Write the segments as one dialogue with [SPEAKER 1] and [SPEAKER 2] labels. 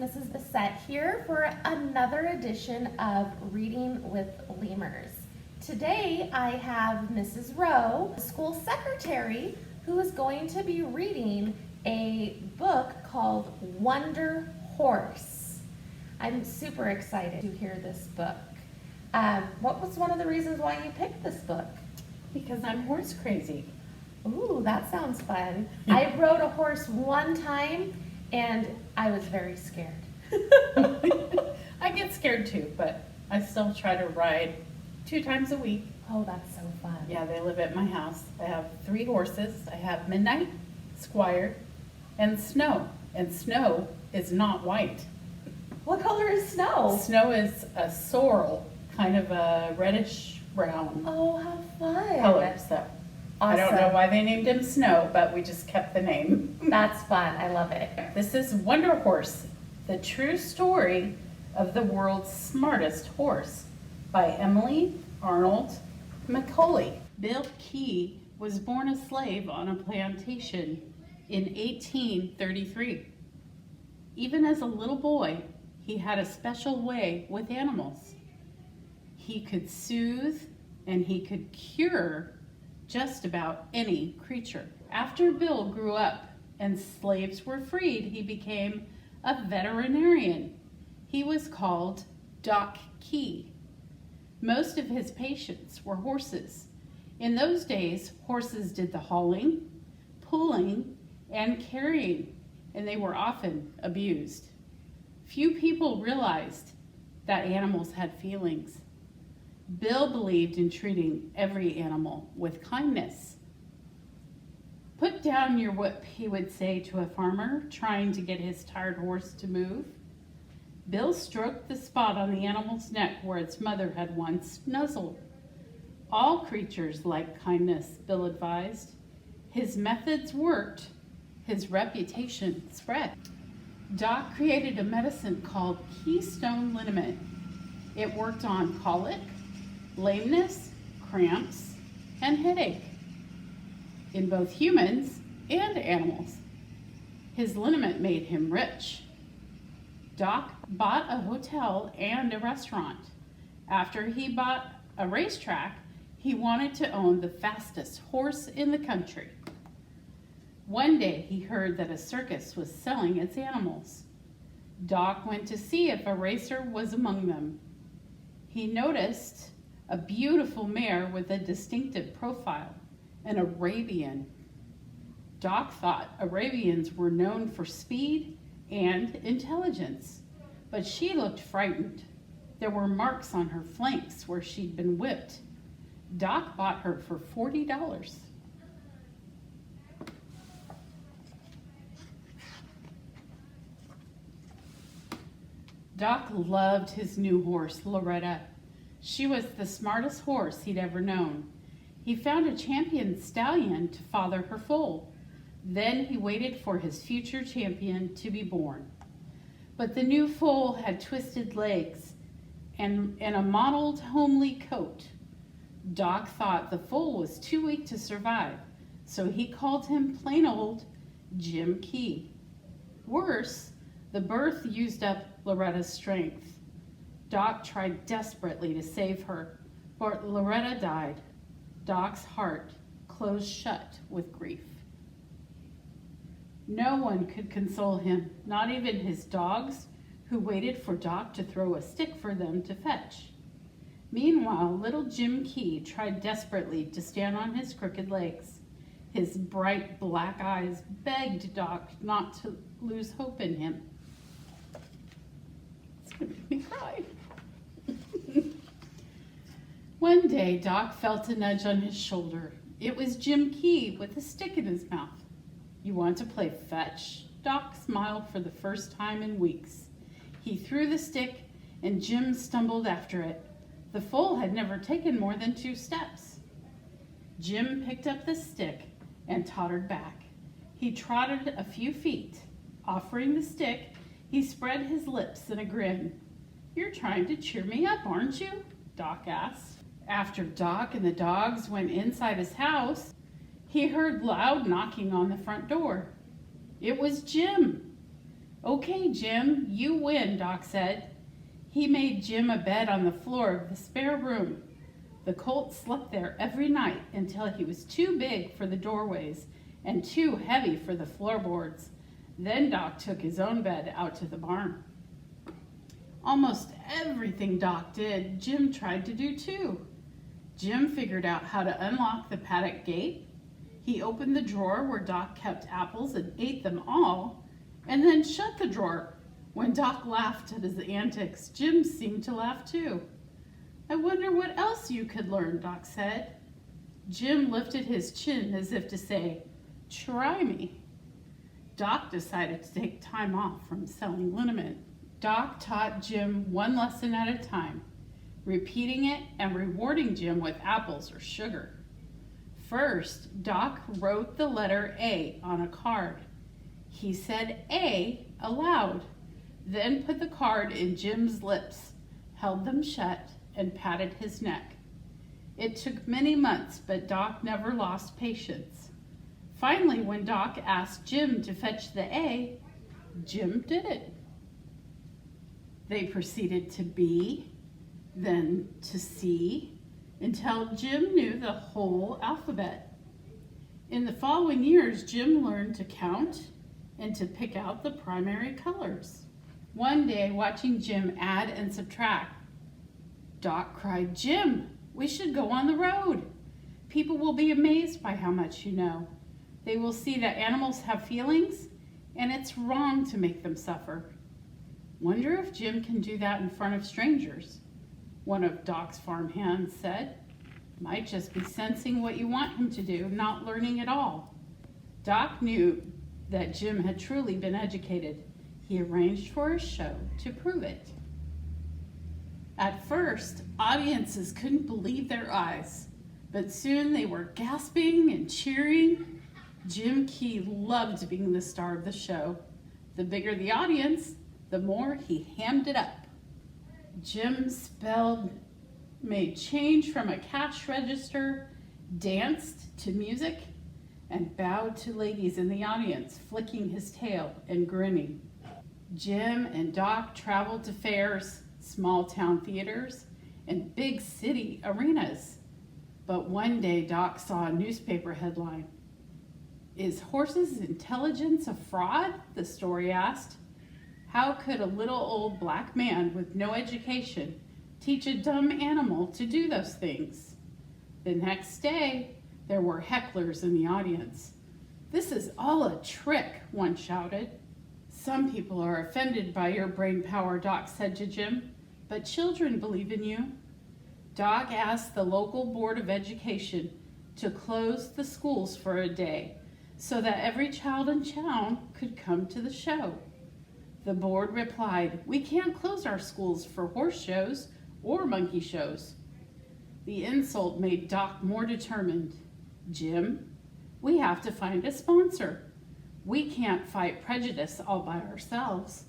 [SPEAKER 1] Mrs. Bessette here for another edition of Reading with Lemurs. Today I have Mrs. Rowe, school secretary, who is going to be reading a book called Wonder Horse. I'm super excited to hear this book. What was one of the reasons why you picked this book?
[SPEAKER 2] Because I'm horse crazy.
[SPEAKER 1] Ooh, that sounds fun. I rode a horse one time and I was very scared.
[SPEAKER 2] I get scared too, but I still try to ride 2 times a week.
[SPEAKER 1] Oh, that's so fun.
[SPEAKER 2] Yeah, they live at my house. I have 3 horses. I have Midnight, Squire, and Snow. And Snow is not white.
[SPEAKER 1] What color is Snow?
[SPEAKER 2] Snow is a sorrel, kind of a reddish brown
[SPEAKER 1] Oh, how fun.
[SPEAKER 2] color. So
[SPEAKER 1] Awesome.
[SPEAKER 2] I don't know why they named him Snow, but we just kept the name.
[SPEAKER 1] That's fun. I love it.
[SPEAKER 2] This is Wonder Horse, the true story of the world's smartest horse by Emily Arnold McCully. Bill Key was born a slave on a plantation in 1833. Even as a little boy, he had a special way with animals. He could soothe and he could cure just about any creature. After Bill grew up and slaves were freed, he became a veterinarian. He was called Doc Key. Most of his patients were horses. In those days, horses did the hauling, pulling, and carrying, and they were often abused. Few people realized that animals had feelings. Bill believed in treating every animal with kindness. Put down your whip, he would say to a farmer trying to get his tired horse to move. Bill stroked the spot on the animal's neck where its mother had once nuzzled. All creatures like kindness, Bill advised. His methods worked. His reputation spread. Doc created a medicine called Keystone Liniment. It worked on colic, lameness, cramps, and headache in both humans and animals. His liniment made him rich. Doc bought a hotel and a restaurant. After he bought a racetrack, he wanted to own the fastest horse in the country. One day he heard that a circus was selling its animals. Doc went to see if a racer was among them. He noticed a beautiful mare with a distinctive profile, an Arabian. Doc thought Arabians were known for speed and intelligence, but she looked frightened. There were marks on her flanks where she'd been whipped. Doc bought her for $40. Doc loved his new horse, Loretta. She was the smartest horse he'd ever known. He found a champion stallion to father her foal. Then he waited for his future champion to be born. But the new foal had twisted legs and a mottled, homely coat. Doc thought the foal was too weak to survive, so he called him plain old Jim Key. Worse, the birth used up Loretta's strength. Doc tried desperately to save her, but Loretta died. Doc's heart closed shut with grief. No one could console him, not even his dogs, who waited for Doc to throw a stick for them to fetch. Meanwhile, little Jim Key tried desperately to stand on his crooked legs. His bright black eyes begged Doc not to lose hope in him. It's gonna make me cry. One day, Doc felt a nudge on his shoulder. It was Jim Key with a stick in his mouth. "You want to play fetch?" Doc smiled for the first time in weeks. He threw the stick and Jim stumbled after it. The foal had never taken more than 2 steps. Jim picked up the stick and tottered back. He trotted a few feet. Offering the stick, he spread his lips in a grin. "You're trying to cheer me up, aren't you?" Doc asked. After Doc and the dogs went inside his house, he heard loud knocking on the front door. It was Jim. "Okay, Jim, you win," Doc said. He made Jim a bed on the floor of the spare room. The colt slept there every night until he was too big for the doorways and too heavy for the floorboards. Then Doc took his own bed out to the barn. Almost everything Doc did, Jim tried to do too. Jim figured out how to unlock the paddock gate. He opened the drawer where Doc kept apples and ate them all, and then shut the drawer. When Doc laughed at his antics, Jim seemed to laugh too. "I wonder what else you could learn," Doc said. Jim lifted his chin as if to say, "Try me." Doc decided to take time off from selling liniment. Doc taught Jim one lesson at a time, repeating it and rewarding Jim with apples or sugar. First, Doc wrote the letter A on a card. He said A aloud, then put the card in Jim's lips, held them shut, and patted his neck. It took many months, but Doc never lost patience. Finally, when Doc asked Jim to fetch the A, Jim did it. They proceeded to B, then to C, until Jim knew the whole alphabet. In the following years, Jim learned to count and to pick out the primary colors. One day, watching Jim add and subtract, Doc cried, "Jim, we should go on the road. People will be amazed by how much you know. They will see that animals have feelings, and it's wrong to make them suffer." "Wonder if Jim can do that in front of strangers," one of Doc's farm hands said. "Might just be sensing what you want him to do, not learning at all." Doc knew that Jim had truly been educated. He arranged for a show to prove it. At first, audiences couldn't believe their eyes, but soon they were gasping and cheering. Jim Key loved being the star of the show. The bigger the audience, the more he hammed it up. Jim spelled, made change from a cash register, danced to music, and bowed to ladies in the audience, flicking his tail and grinning. Jim and Doc traveled to fairs, small town theaters, and big city arenas. But one day Doc saw a newspaper headline. "Is horses' intelligence a fraud?" the story asked. How could a little old black man with no education teach a dumb animal to do those things? The next day, there were hecklers in the audience. "This is all a trick," one shouted. "Some people are offended by your brain power," Doc said to Jim, "but children believe in you." Doc asked the local board of education to close the schools for a day so that every child in town could come to the show. The board replied, "We can't close our schools for horse shows or monkey shows." The insult made Doc more determined. "Jim, we have to find a sponsor. We can't fight prejudice all by ourselves."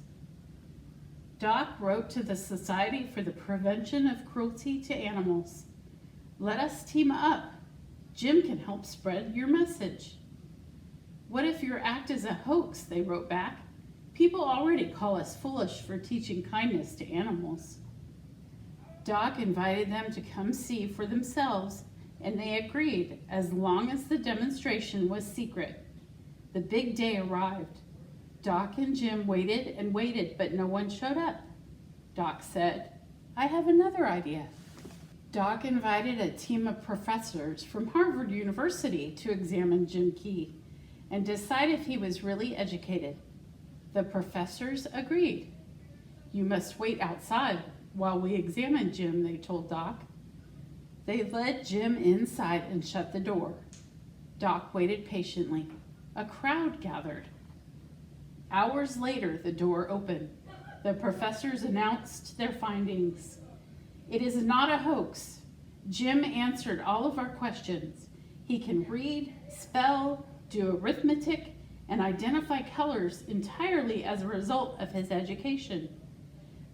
[SPEAKER 2] Doc wrote to the Society for the Prevention of Cruelty to Animals. "Let us team up. Jim can help spread your message." "What if your act is a hoax?" they wrote back. "People already call us foolish for teaching kindness to animals." Doc invited them to come see for themselves, and they agreed as long as the demonstration was secret. The big day arrived. Doc and Jim waited and waited, but no one showed up. Doc said, "I have another idea." Doc invited a team of professors from Harvard University to examine Jim Key and decide if he was really educated. The professors agreed. "You must wait outside while we examine Jim," they told Doc. They led Jim inside and shut the door. Doc waited patiently. A crowd gathered. Hours later, the door opened. The professors announced their findings. "It is not a hoax. Jim answered all of our questions. He can read, spell, do arithmetic, and identify colors entirely as a result of his education."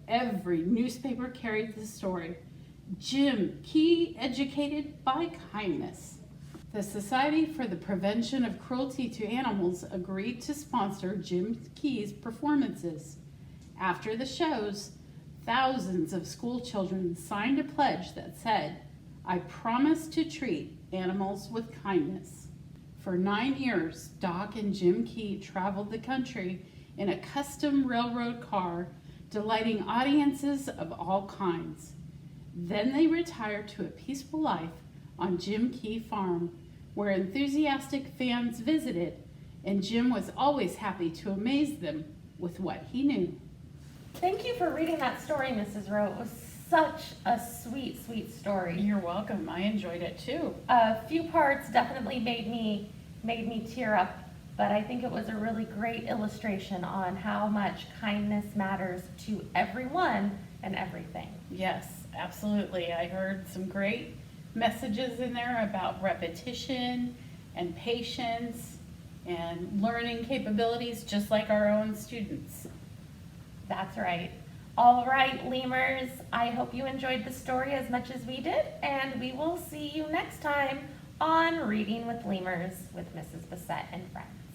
[SPEAKER 2] Every newspaper carried the story. "Jim Key educated by kindness." The Society for the Prevention of Cruelty to Animals agreed to sponsor Jim Key's performances. After the shows, thousands of school children signed a pledge that said, "I promise to treat animals with kindness." For 9 years, Doc and Jim Key traveled the country in a custom railroad car, delighting audiences of all kinds. Then they retired to a peaceful life on Jim Key Farm, where enthusiastic fans visited, and Jim was always happy to amaze them with what he knew.
[SPEAKER 1] Thank you for reading that story, Mrs. Rowe. It was such a sweet, sweet story.
[SPEAKER 2] You're welcome. I enjoyed it too.
[SPEAKER 1] A few parts definitely made me tear up, but I think it was a really great illustration on how much kindness matters to everyone and everything.
[SPEAKER 2] Yes, absolutely. I heard some great messages in there about repetition and patience and learning capabilities, just like our own students.
[SPEAKER 1] That's right. All right, Lemurs, I hope you enjoyed the story as much as we did, and we will see you next time on Reading with Lemurs with Mrs. Bessette and friends.